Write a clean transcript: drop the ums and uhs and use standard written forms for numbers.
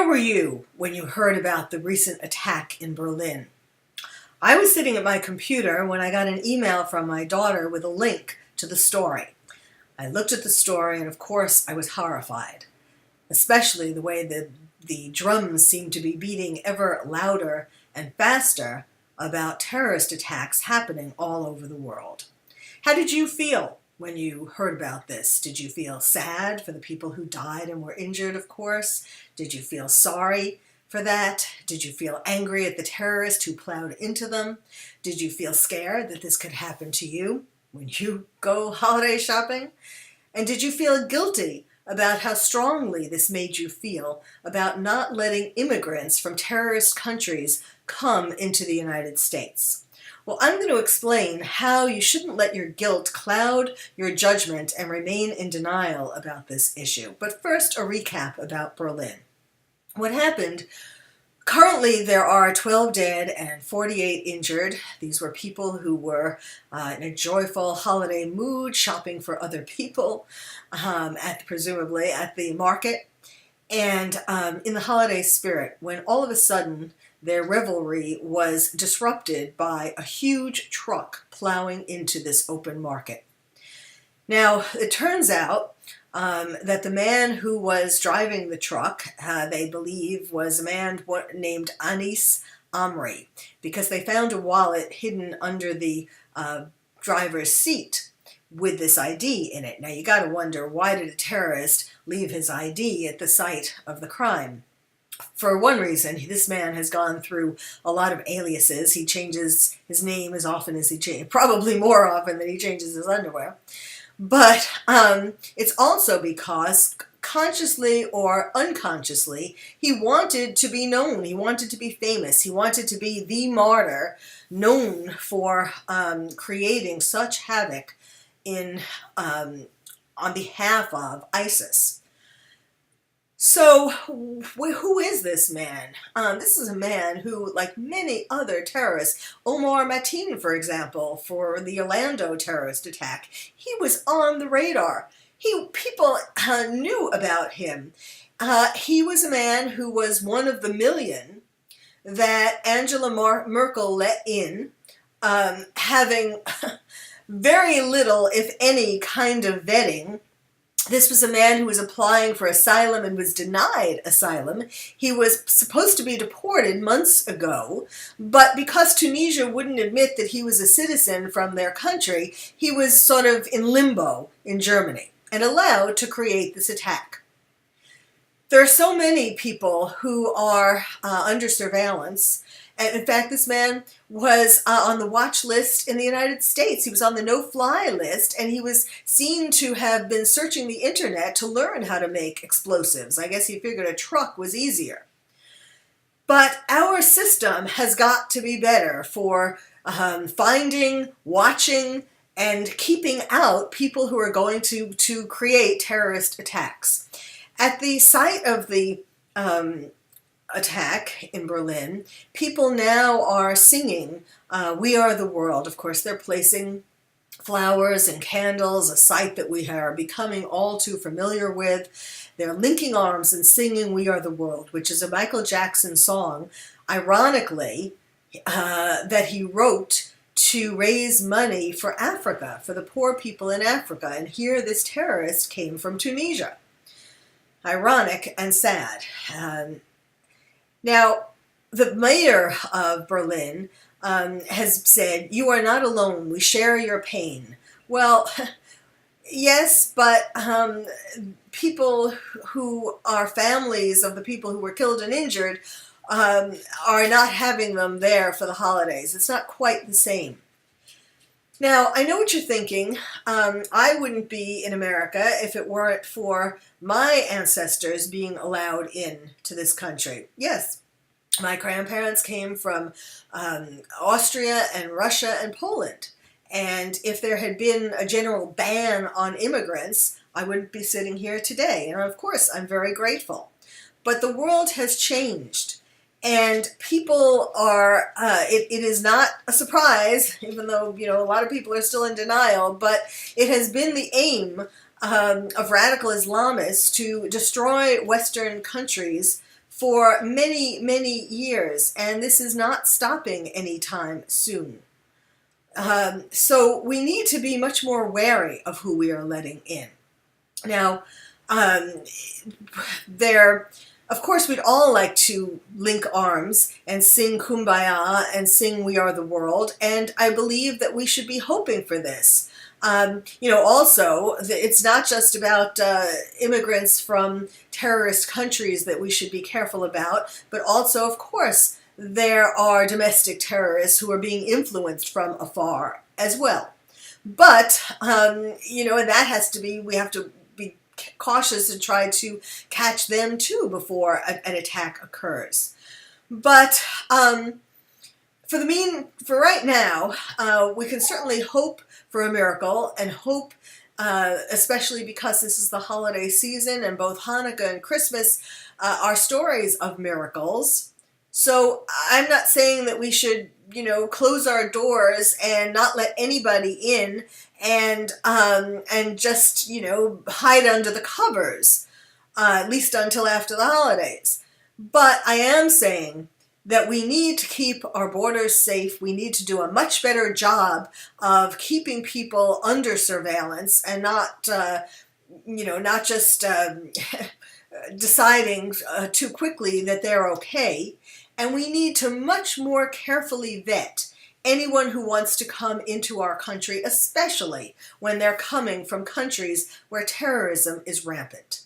Where were you when you heard about the recent attack in Berlin? I was sitting at my computer when I got an email from my daughter with a link to the story. I looked at the story and of course I was horrified, especially the way that the drums seemed to be beating ever louder and faster about terrorist attacks happening all over the world. How did you feel when you heard about this? Did you feel sad for the people who died and were injured, of course? Did you feel sorry for that? Did you feel angry at the terrorist who plowed into them? Did you feel scared that this could happen to you when you go holiday shopping? And did you feel guilty about how strongly this made you feel about not letting immigrants from terrorist countries come into the United States? Well, I'm going to explain how you shouldn't let your guilt cloud your judgment and remain in denial about this issue. But first, a recap about Berlin. What happened? Currently, there are 12 dead and 48 injured. These were people who were in a joyful holiday mood, shopping for other people, presumably at the market, and in the holiday spirit, when all of a sudden their revelry was disrupted by a huge truck plowing into this open market. Now, it turns out that the man who was driving the truck, they believe, was a man named Anis Amri, because they found a wallet hidden under the driver's seat with this ID in it. Now, you got to wonder, why did a terrorist leave his ID at the site of the crime? For one reason, this man has gone through a lot of aliases. He changes his name as often as he changes, probably more often than he changes his underwear. But it's also because, consciously or unconsciously, he wanted to be known. He wanted to be famous. He wanted to be the martyr known for creating such havoc on behalf of ISIS. So, who is this man? This is a man who, like many other terrorists, Omar Mateen, for example, for the Orlando terrorist attack, he was on the radar. People knew about him. He was a man who was one of the million that Angela Merkel let in, having very little, if any, kind of vetting. This was a man who was applying for asylum and was denied asylum. He was supposed to be deported months ago, but because Tunisia wouldn't admit that he was a citizen from their country, he was sort of in limbo in Germany and allowed to create this attack. There are so many people who are under surveillance. And in fact, this man was on the watch list in the United States. He was on the no-fly list, and he was seen to have been searching the internet to learn how to make explosives. I guess he figured a truck was easier. But our system has got to be better for finding, watching, and keeping out people who are going to create terrorist attacks. At the site of the attack in Berlin, people now are singing "We Are the World." Of course, they're placing flowers and candles, a sight that we are becoming all too familiar with. They're linking arms and singing "We Are the World," which is a Michael Jackson song, ironically, that he wrote to raise money for Africa, for the poor people in Africa. And here this terrorist came from Tunisia. Ironic and sad. Now, the mayor of Berlin has said, "You are not alone. We share your pain." Well, yes, but people who are families of the people who were killed and injured are not having them there for the holidays. It's not quite the same. Now, I know what you're thinking. I wouldn't be in America if it weren't for my ancestors being allowed in to this country. Yes, my grandparents came from Austria and Russia and Poland. And if there had been a general ban on immigrants, I wouldn't be sitting here today. And of course, I'm very grateful. But the world has changed. And people are, it is not a surprise, even though, a lot of people are still in denial, but it has been the aim of radical Islamists to destroy Western countries for many, many years, and this is not stopping anytime soon. So we need to be much more wary of who we are letting in. Now, of course, we'd all like to link arms and sing Kumbaya and sing We Are the World, and I believe that we should be hoping for this. Also, it's not just about immigrants from terrorist countries that we should be careful about, but also, of course, there are domestic terrorists who are being influenced from afar as well. But, and that has to be, we have to be cautious and try to catch them too before an attack occurs. But for right now, we can certainly hope for a miracle and hope, especially because this is the holiday season and both Hanukkah and Christmas are stories of miracles. So I'm not saying that we should, close our doors and not let anybody in and just, hide under the covers, at least until after the holidays. But I am saying that we need to keep our borders safe. We need to do a much better job of keeping people under surveillance and not just deciding too quickly that they're okay. And we need to much more carefully vet anyone who wants to come into our country, especially when they're coming from countries where terrorism is rampant.